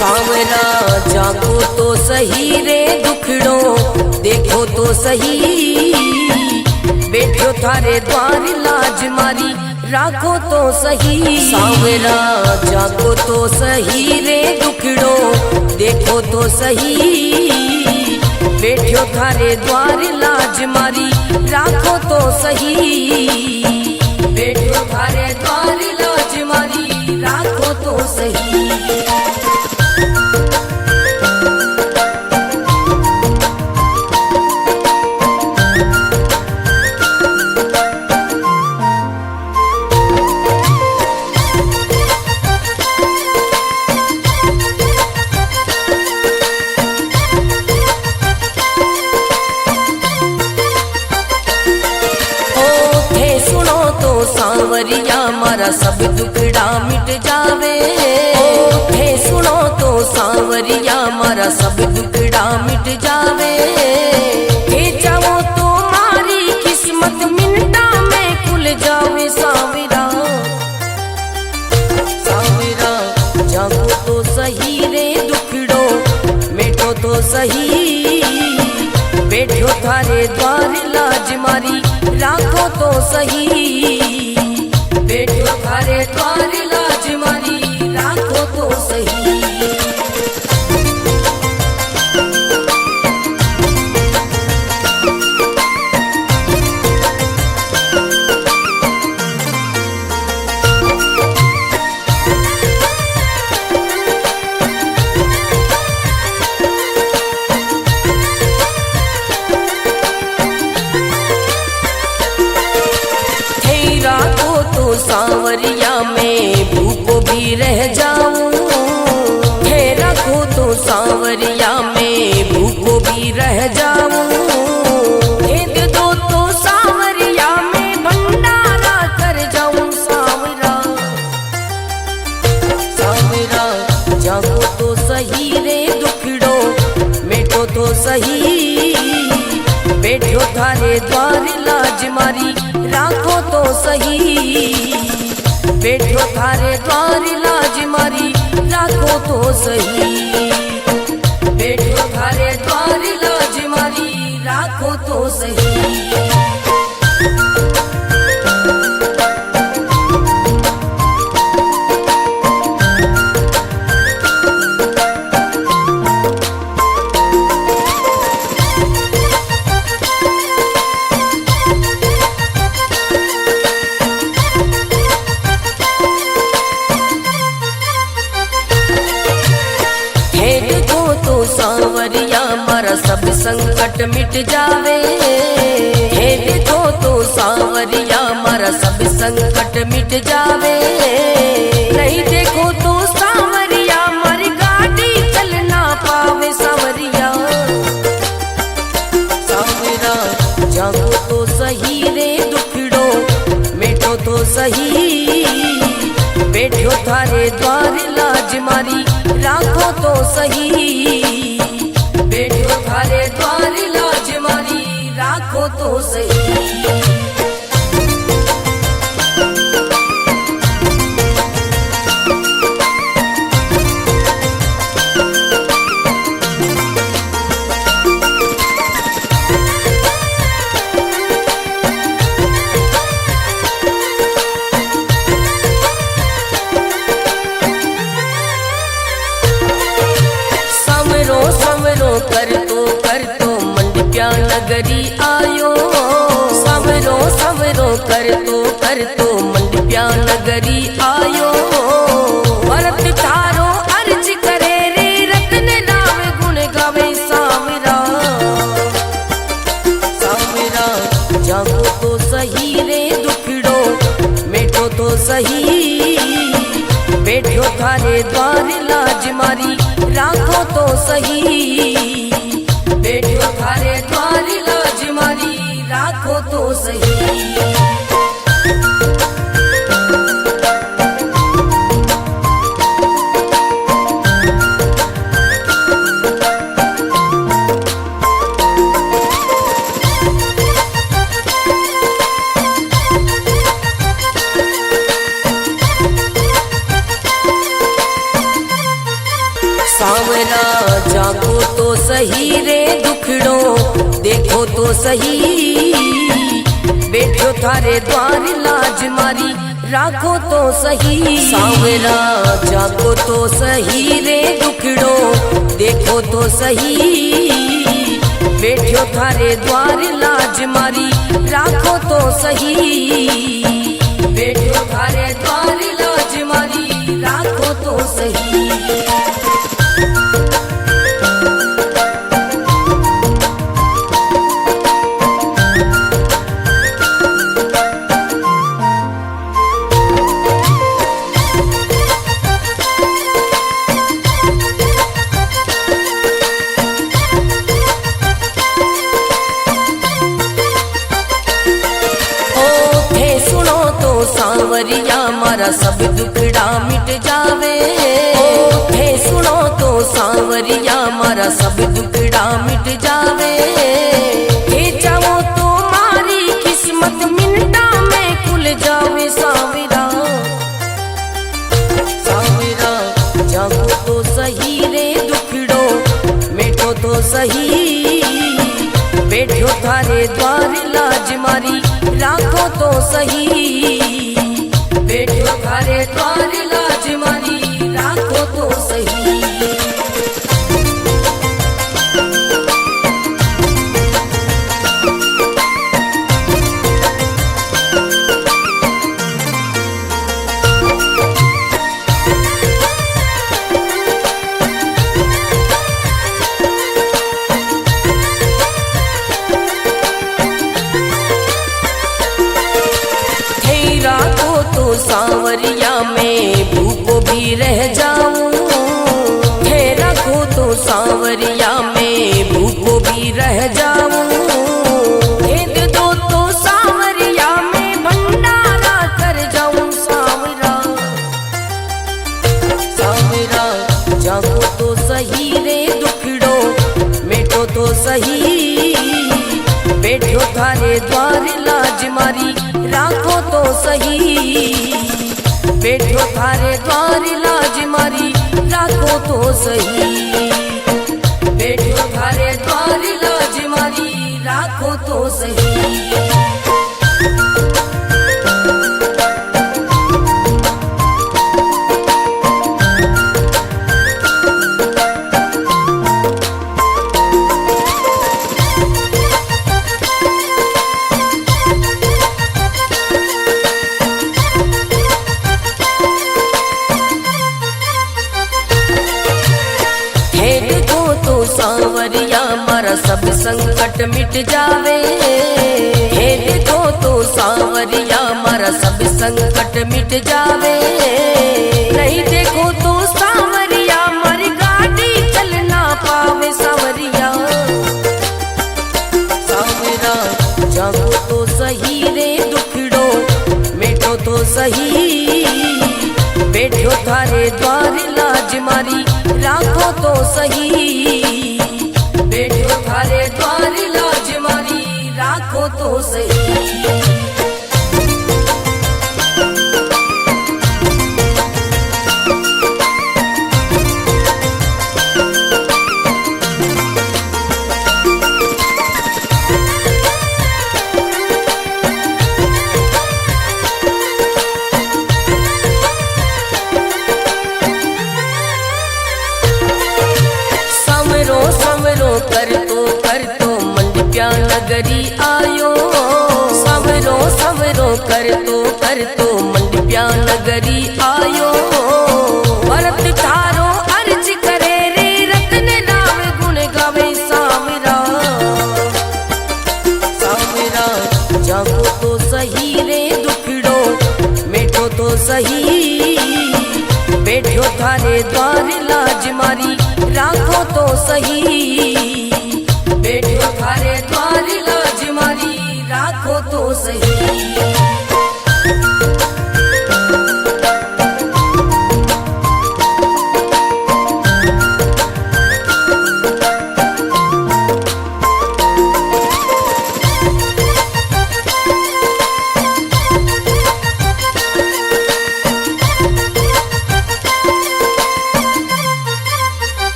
सांवरा जागो तो सही रे दुखड़ो देखो तो सही, बैठो थारे द्वार लाज मारी राखो तो सही। सांवरा जागो तो सही रे दुखड़ो देखो तो सही, बैठो थारे द्वार लाज मारी राखो तो सही, बैठो थारे द्वार लाज मारी राखो तो सही। सांवरिया मारा सब दुखड़ा मिट जावे, थे सुनो तो सांवरिया मारा सब दुखड़ा मिट जावे, थे जाओ तो मारी किस्मत मिनटा में खुल जावे। सांवरा सांवरा जागो तो सही रे दुखड़ो मिटो तो सही, बैठो थारे द्वार लाज मारी राखो तो सही, बैठो थारे द्वार लाज मारी राखो तो सही। सांवरिया में भूखो भी रह जाऊं, है रखो तो सांवरिया में भूखो भी रह जाऊं, भेद दो तो सांवरिया में भंडारा कर जाऊं। सांवरा सांवरा जागो तो सही रे दुखड़ो मिटो तो सही, बैठो थारे द्वार लाज मारी राखो तो सही, बैठो थारे द्वार लाज मारी राखो तो सही, बैठो थारे द्वार लाज मारी राखो तो सही। सांवरिया मारा सब संकट मिट जावे, हे देखो तो सांवरिया मारा सब संकट मिट जावे, नहीं देखो तो सांवरिया मारी गाड़ी चल ना पावे। सांवरिया सांवरा जागो तो सही रे दुखड़ो मिटो तो सही, बैठो थारे द्वार लाज मारी राखो तो सही, बैठो थारे द्वार लाज मारी राखो तो सही। कर तो मंडप्या नगरी आयो, सांवरो सांवरो कर तो मंडप्या नगरी आयो, भरत थारो अर्ज करे रे रत्न राम गुण गावे। सांवरा सांवरा जागो तो सही रे दुखड़ो मिटो तो सही, बैठो थारे द्वार लाज मारी राखो तो सही, बैठो थारे द्वार लाज मारी राखो तो सही। सावरा जागो तो सही रे दुखड़ो देखो तो सही, बैठो थारे द्वार लाज मारी राखो तो सही। सावरा जागो तो सही रे दुखड़ो देखो तो सही, बैठो थारे द्वार लाज मारी राखो तो सही, बैठो थारे द्वार लाज मारी राखो तो सही। सांवरिया मारा सब दुखड़ा मिट जावे, हे सुनो तो सांवरिया मारा सब दुखड़ा मिट जावे, हे चाहो तो मारी किस्मत मिनटा में खुल जावे। सांवरा सांवरा जागो तो सही रे दुखड़ो मिटो तो सही, बैठो थारे द्वार लाज मारी राखो तो सही, बैठो थारे द्वार लाज मारी राखो तो सही। सांवरिया में भूखो भी रह जाऊं, हे रखो तो सांवरिया में भूखो भी रह जाऊं, भेद दो तो सांवरिया में भंडारा कर जाऊं। सांवरा सांवरा जागो तो सही रे दुखड़ो मिटो तो सही, बैठो थारे द्वार लाज मारी राखो तो सही, बैठो थारे द्वार लाज मारी राखो तो सही, बैठो थारे द्वार लाज मारी राखो तो सही। सांवरिया मारा सब संकट मिट जावे, हे देखो तो सांवरिया मारा सब संकट मिट जावे, नहीं देखो तो सांवरिया मारी गाड़ी चल ना पावे। सांवरिया सांवरा जागो तो सही रे दुखड़ो मिटो तो सही, बैठो थारे द्वार लाज मारी राखो तो सही, बैठो थारे द्वार लाज मारी राखो तो सही। कर तो मंडप्या नगरी आयो, सवरो सवरो कर तो मंडप्या नगरी आयो, भरत थारो अर्ज करे रे रतन राम गुण गावे। सांवरा सांवरा जागो तो सही रे दुखड़ो मिटो तो सही, बैठो थारे द्वार लाज मारी राखो तो सही, बैठो थारे द्वार लाज मारी राखो तो सही।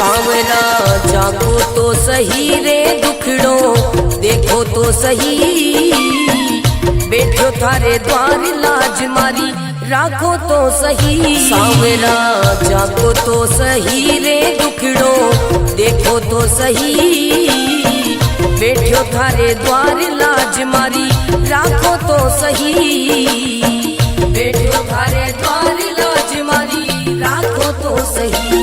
सांवरा जागो तो सही रे दुखड़ो देखो तो सही, बैठो थारे द्वार लाज मारी राखो तो सही। सांवरा जागो तो सही रे दुखड़ो देखो तो सही, बैठो थारे द्वार लाज मारी राखो तो सही, बैठो थारे द्वार लाज मारी राखो तो सही।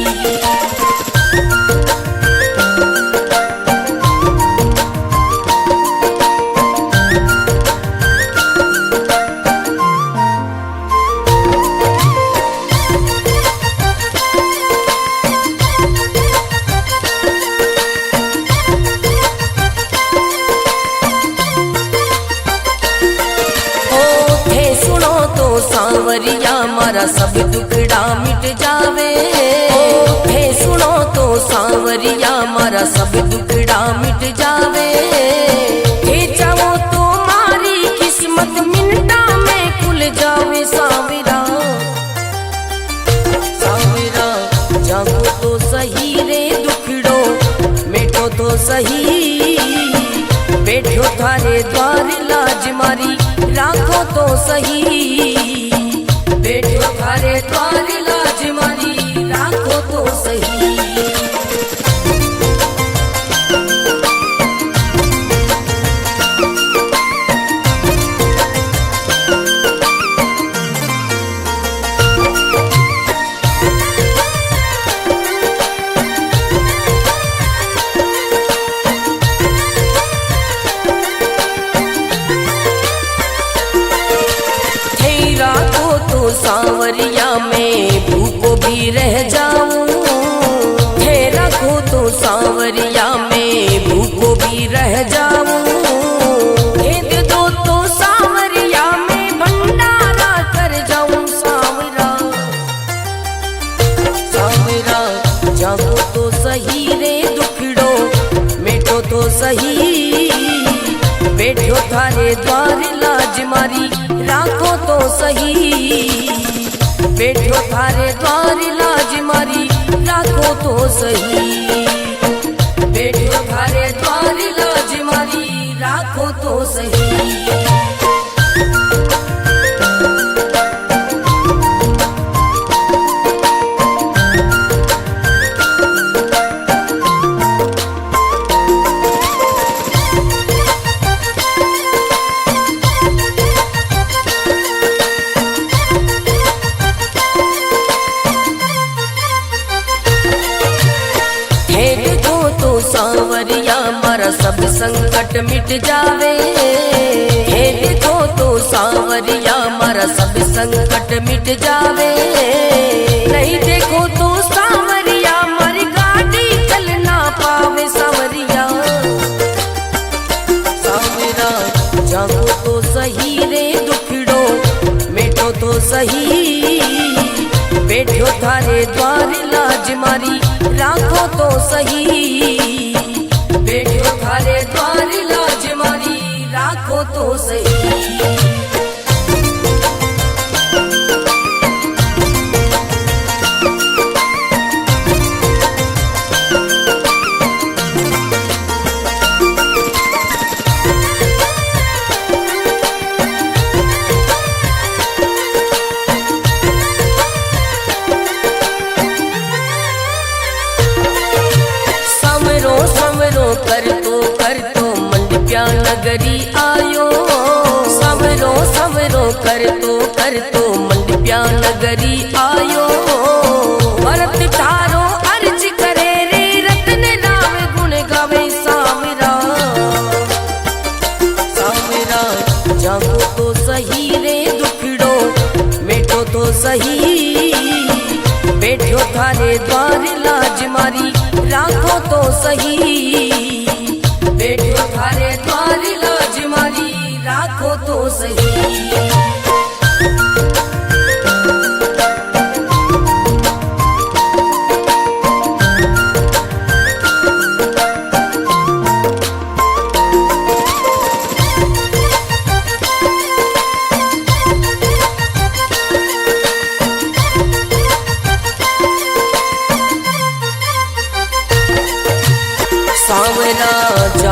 सांवरिया मारा सब दुखड़ा मिट जावे, हे सुनो तो सांवरिया मारा सब दुखड़ा मिट जावे, हे चाहो तो मारी किस्मत मिनटा में खुल जावे। सांवरा सांवरा जागो तो सही रे दुखड़ो मिटो तो सही, बैठो थारे द्वार लाज मारी राखो तो सही, बैठो थारे द्वार लाज मारी राखो तो सही। सांवरिया में भूखो भी रह जाऊं, हे रखो तो सांवरिया में भूखो भी रह जाऊं, हे दे दो तो सांवरिया में भंडारा कर जाऊं। सांवरा सांवरा जागो तो सही रे दुखड़ो मिटो तो सही, बैठो थारे द्वार लाज मारी राखो तो सही, बैठो थारे द्वार लाज मारी राखो तो सही, बैठो थारे द्वार लाज मारी राखो तो सही। सांवरिया मारा सब संकट मिट जावे, हे देखो तो सांवरिया मारा सब संकट मिट जावे, नहीं देखो तो सांवरिया मारी गाड़ी चल ना पावे। सांवरिया सांवरा जागो तो सही रे दुखड़ो मिटो तो सही, बैठो थारे द्वार लाज मारी राखो तो सही, बैठो थारे द्वार लाज मारी राखो तो सही। कर तो मंडप्या नगरी आयो, सवरो सवरो कर तो मंडप्या नगरी आयो, भरत थारो अर्ज करे रे रतन राम गुण गावे। सांवरा सांवरा जागो तो सही रे दुखड़ो मिटो तो सही, बैठो थारे द्वार लाज मारी राखो तो सही, बैठो थारे द्वार लाज मारी राखो तो सही।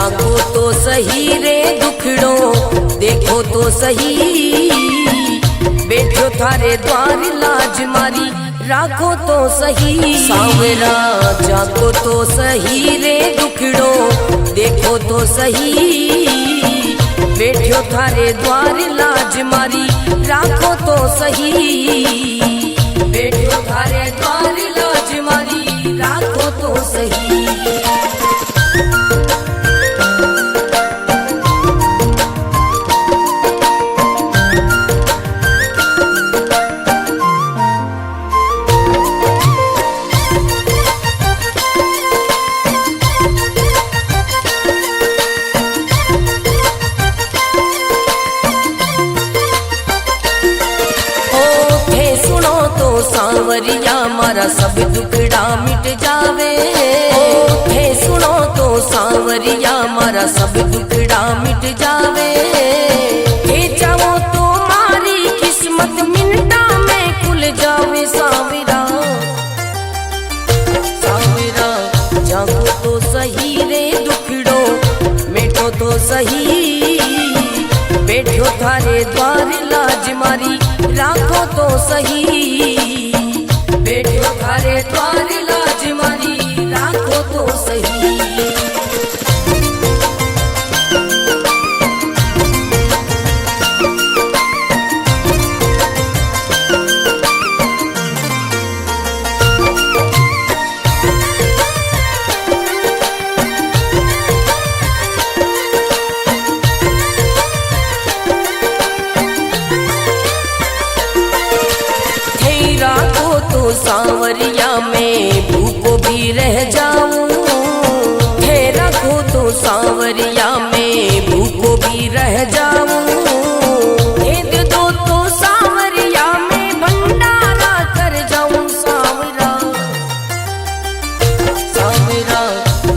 जाको तो सही रे दुखड़ो देखो तो सही, बैठो थारे द्वार लाज मारी राखो तो सही। सांवरा जाको तो सही रे दुखड़ो देखो तो सही, बैठो थारे द्वार लाज मारी राखो तो सही, बैठो थारे द्वार लाज मारी राखो तो सही। सांवरिया मारा सब दुखड़ा मिट जावे, हे सुनो तो सांवरिया मारा सब दुखड़ा मिट जावे, हे चाहो तो मारी किस्मत मिनटा में खुल जावे। सांवरा सांवरा जागो तो सही रे दुखड़ो मिटो तो सही, बैठो थारे द्वार लाज मारी राखो तो सही, बैठो थारे द्वार लाज मारी राखो तो सही। सांवरिया में भूखो भी रह जाऊं, थे रखो तो सांवरिया में भूखो भी रह जाऊं, भेद दो तो सांवरिया में भंडारा कर जाऊं। सांवरा सांवरा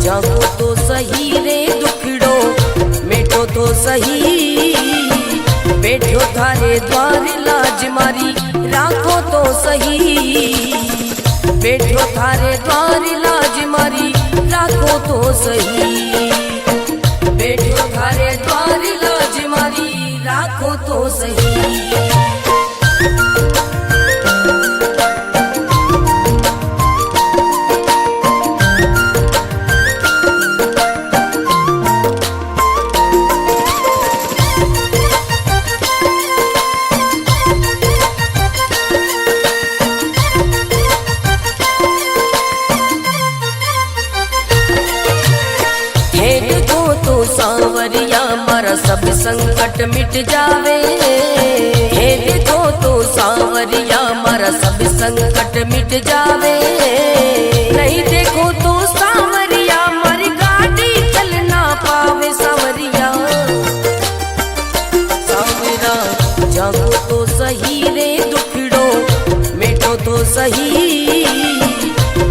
जागो तो सही रे दुखड़ो मिटो तो सही, बैठो थारे द्वार लाज मारी राखो तो सही, बैठो थारे द्वार लाज मारी राखो तो सही, बैठो थारे द्वार लाज मारी राखो तो सही। सांवरिया मारा सब संकट मिट जावे, हे देखो तो सांवरिया मारा सब संकट मिट जावे, नहीं देखो तो सांवरिया मारी गाड़ी चल ना पावे। सांवरिया सांवरा जागो तो सही रे दुखड़ो मिटो तो सही,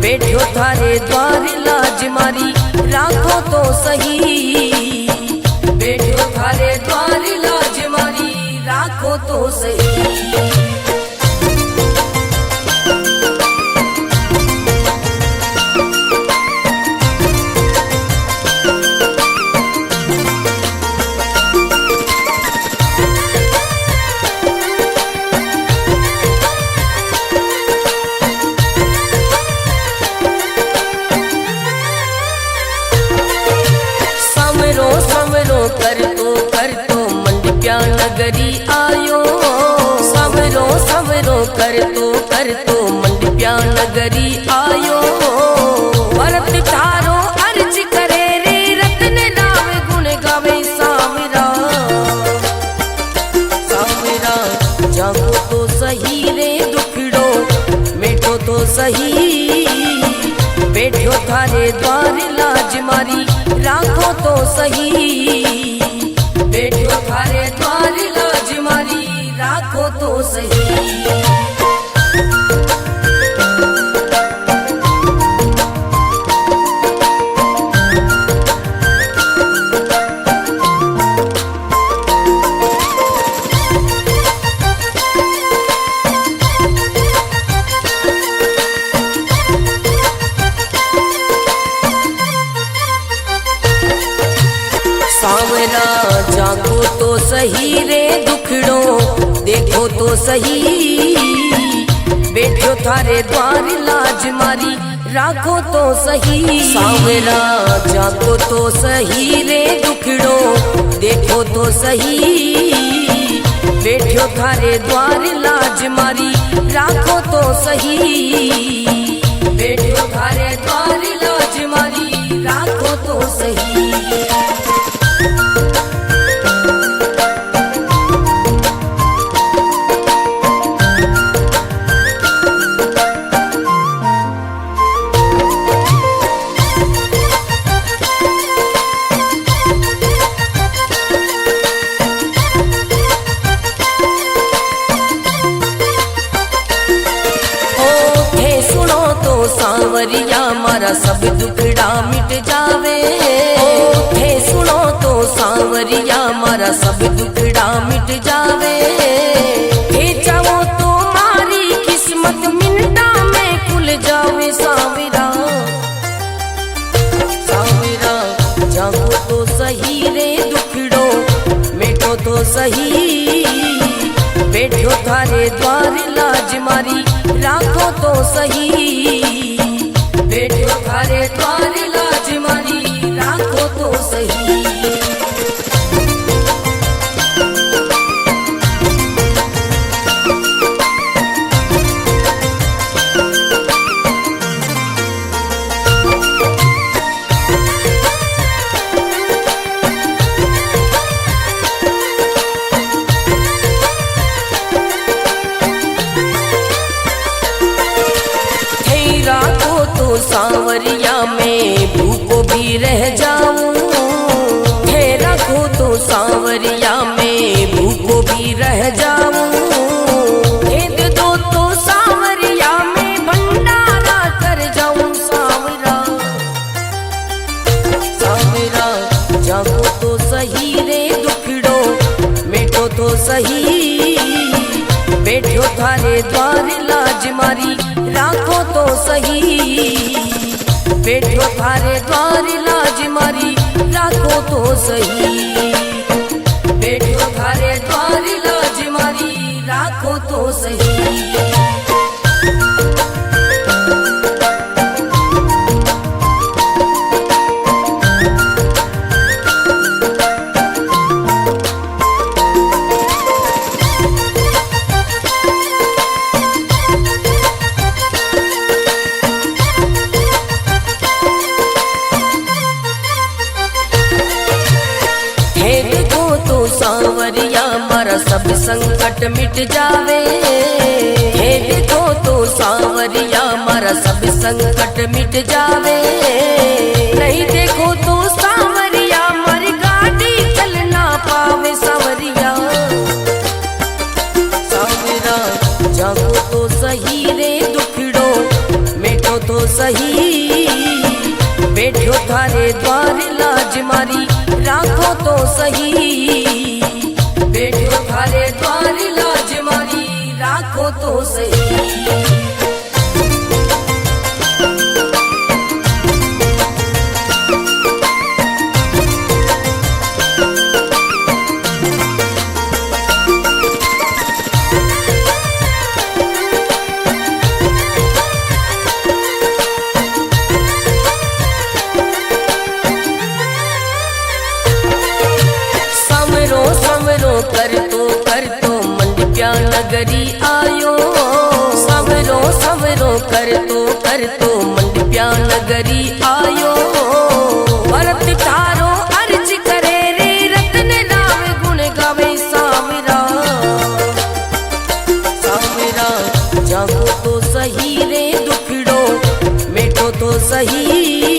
बैठो थारे द्वार लाज मारी राखो तो सही, बैठो थारे द्वार लाज मारी राखो तो सही। कर तो मंडप्या नगरी आयो, सवरो सवरो कर तो मंडप्या नगरी आयो, भरत तारो अर्ज करे रे रतन नाम गुण गावे। सांवरा सांवरा जागो तो सही रे दुखड़ो मिटो तो सही, बैठो थारे द्वार लाज मारी राखो तो सही, बैठो थारे द्वार लाज मारी राखो तो सही। सही रे दुखड़ो देखो तो सही, बैठो थारे द्वार लाज मारी राखो तो सही। सांवरा जागो तो सही रे दुखड़ो देखो तो सही, बैठो थारे द्वार लाज मारी राखो तो सही, बैठो थारे द्वार लाज मारी राखो तो सही। सांवरिया मारा सब दुखड़ा मिट जावे, थे सुनो तो सांवरिया मारा सब दुखड़ा मिट जावे, थे चाहो तो मारी किस्मत मिनटा में खुल जावे। सांवरा सांवरा जागो तो सही रे दुखड़ो मिटो तो सही, बैठो थारे द्वार लाज मारी राखो तो सही, बैठो थारे द्वार लाज मारी राखो तो सही। सांवरिया में भूखो भी रह जाऊं, है रखो तो सांवरिया में भूखो भी रह जाऊं, भेद दो तो सांवरिया में भंडारा कर जाऊं। सांवरा सांवरा जागो तो सही रे दुखड़ो मिटो तो सही, बैठो थारे द्वार लाज मारी राखो तो सही, बैठो थारे द्वार लाज मारी राखो तो सही, बैठो थारे द्वार लाज मारी राखो तो सही। सांवरिया मारा सब संकट मिट जावे, हे देखो तो सांवरिया मारा सब संकट मिट जावे, नहीं देखो तो सांवरिया मारी गाड़ी चल ना पावे। सांवरिया सांवरा जागो तो सही रे दुखड़ो मिटो तो सही, बैठो थारे द्वार लाज मारी राखो तो सही, बैठो थारे द्वार लाज मारी राखो तो सही। कर तो मंडप्या नगरी आयो, समरो समरो कर तो मंडप्या नगरी आयो, भरत तारो अर्ज करे रे रतन राम गुण गावे। सांवरा सांवरा जागो तो सही रे दुखड़ो मिटो तो सही,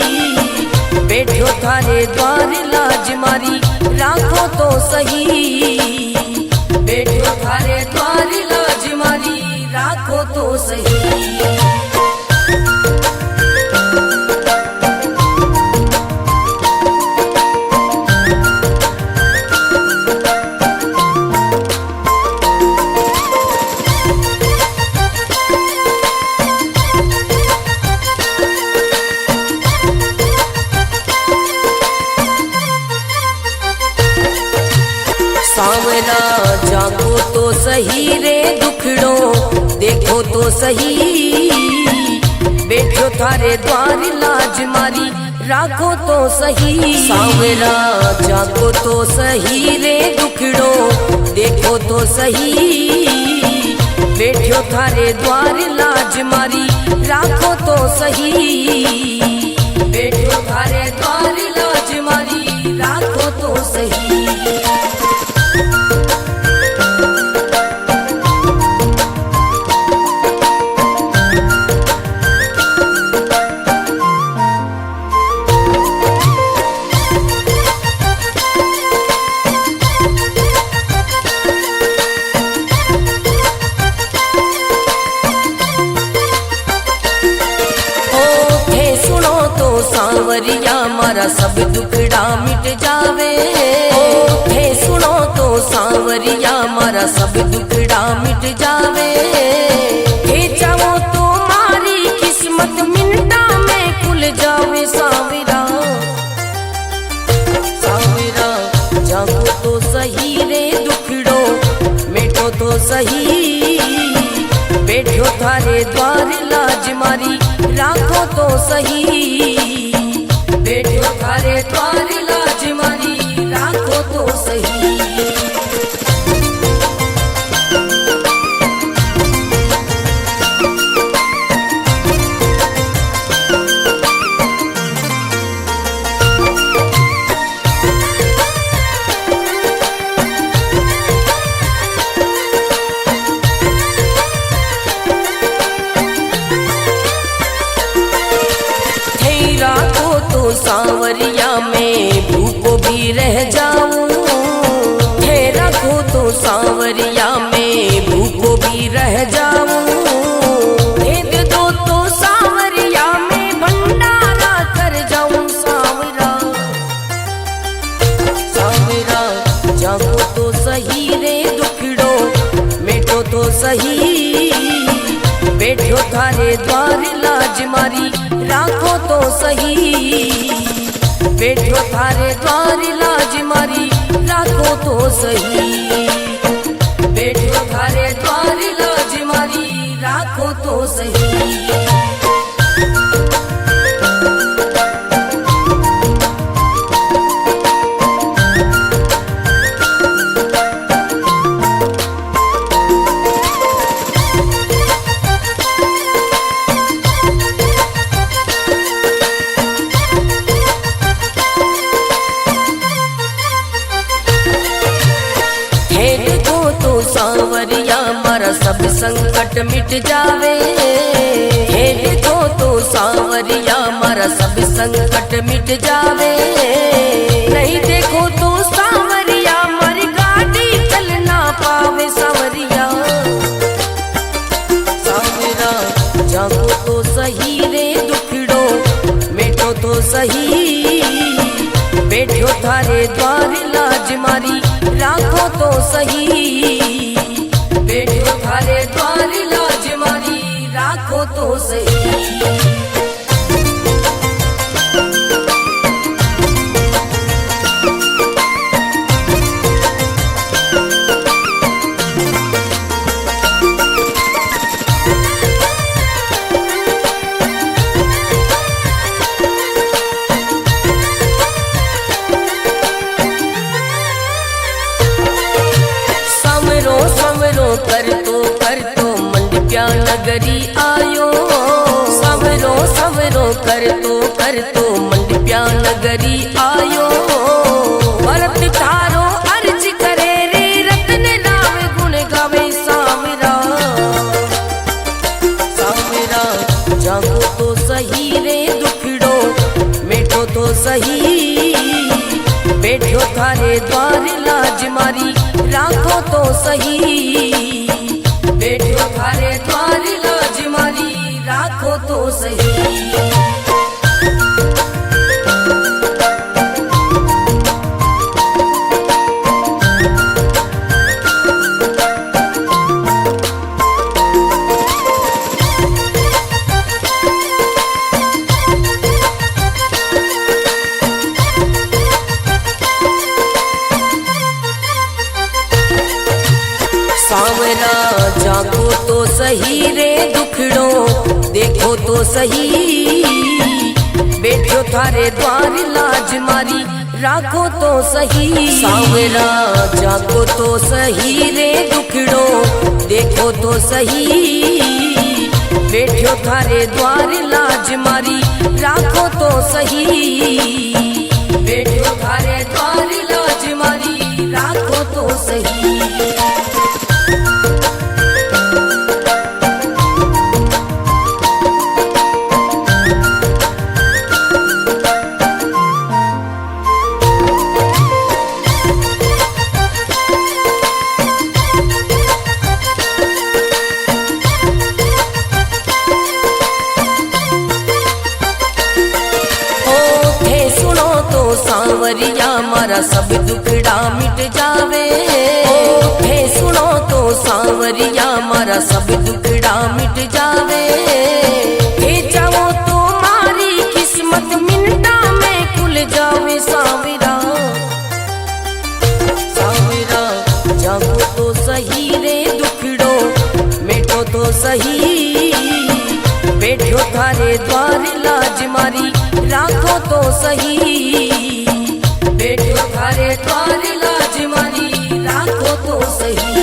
बैठो थारे द्वार लाज मारी राखो तो सही, बैठो थारे द्वार लाज मारी राखो तो सही। सही, बैठो थारे द्वार लाज मारी राखो तो सही। सांवरा जागो तो सही रे दुखड़ो देखो तो सही, बैठो थारे द्वार लाज मारी राखो तो सही, बैठो थारे द्वार लाज मारी राखो तो सही। सांवरिया मारा सब दुखड़ा मिट जावे, हे सुनो तो सांवरिया मारा सब दुखड़ा मिट जावे, हे चाहो तो मारी किस्मत मिनटा में खुल जावे। सांवरा सांवरा जागो तो सही रे दुखड़ो मिटो तो सही, बैठो थारे द्वार लाज मारी राखो तो सही, बैठो थारे द्वार लाज मारी राखो तो सही। सांवरिया में भूखो भी रह जाऊं, हे रखो तो सांवरिया में भूखो भी रह जाऊं, हे दे दो तो सांवरिया में भंडारा कर जाऊं। सांवरा सांवरा जागो तो सही रे दुखड़ो मिटो तो सही, बैठो थारे द्वार लाज मारी राखो तो सही, बैठो थारे द्वार लाज मारी राखो तो सही, बैठो थारे द्वार लाज मारी राखो तो सही। सांवरिया मारा सब संकट मिट जावे, हे देखो तो सांवरिया मारा सब संकट मिट जावे, नहीं देखो तो सांवरिया मारी गाड़ी चल ना पावे। सांवरिया सांवरा जागो तो सही रे दुखड़ो मिटो तो सही, बैठो थारे द्वार लाज मारी राखो तो सही, बैठो थारे द्वार लाज मारी राखो तो सही। कर तो मंडप्या नगरी आयो, सवरो सवरो कर तो मंडप्या नगरी आयो, भरत थारो अर्ज करे रे रतन राम गुण गावे। सांवरा सांवरा जागो तो सही रे दुखड़ो मिटो तो सही, बैठो थारे द्वार लाज मारी राखो तो सही, बैठो थारे द्वार लाज मारी राखो तो सही। सांवरा जागो तो सही रे दुख तो सही, बैठो थारे द्वार लाज मारी राखो तो सही। सांवरा जागो तो सही रे दुखड़ो देखो तो सही, बैठो थारे द्वार लाज मारी राखो तो सही, बैठो थारे द्वार लाज मारी राखो तो सही। सांवरिया मारा सब दुखड़ा मिट जावे, हे सुनो तो सांवरिया मारा सब दुखड़ा मिट जावे। हे जाओ तो मारी किस्मत मिनटा में खुल जावे। सांवरा सांवरा जागो तो सही रे दुखड़ो मिटो तो सही, बैठो थारे द्वार लाज मारी राखो तो सही, बैठो थारे द्वार लाज मारी राखो तो सही।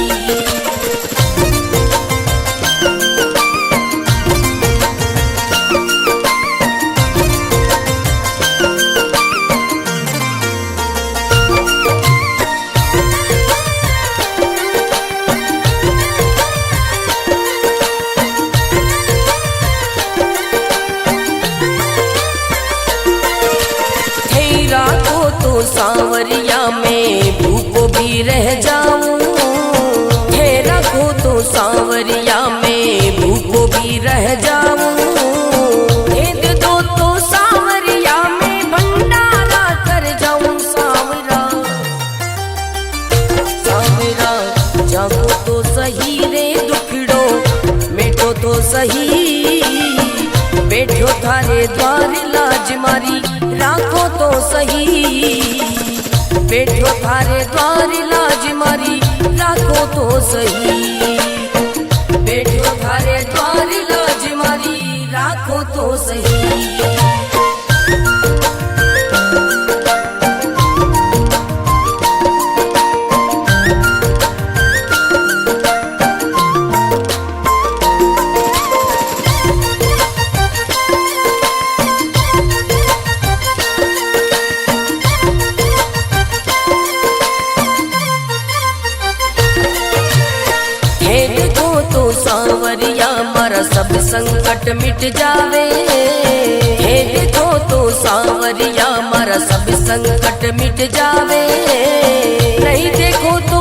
सांवरिया में भूखो भी रह जाऊं, हे रखो तो सांवरिया में भूखो भी रह जाऊं। हे दे दो तो सांवरिया में भंडारा कर जाऊं। सांवरा सांवरा जागो तो सही रे दुखड़ो मिटो तो सही, बैठो थारे द्वार लाज मारी राखो तो सही, बैठो थारे द्वार लाज मारी राखो तो सही, बैठो थारे द्वार लाज मारी राखो तो सही। सांवरिया मारा सब संकट मिट जावे, हे देखो तो सांवरिया मारा सब संकट मिट जावे। नहीं देखो तो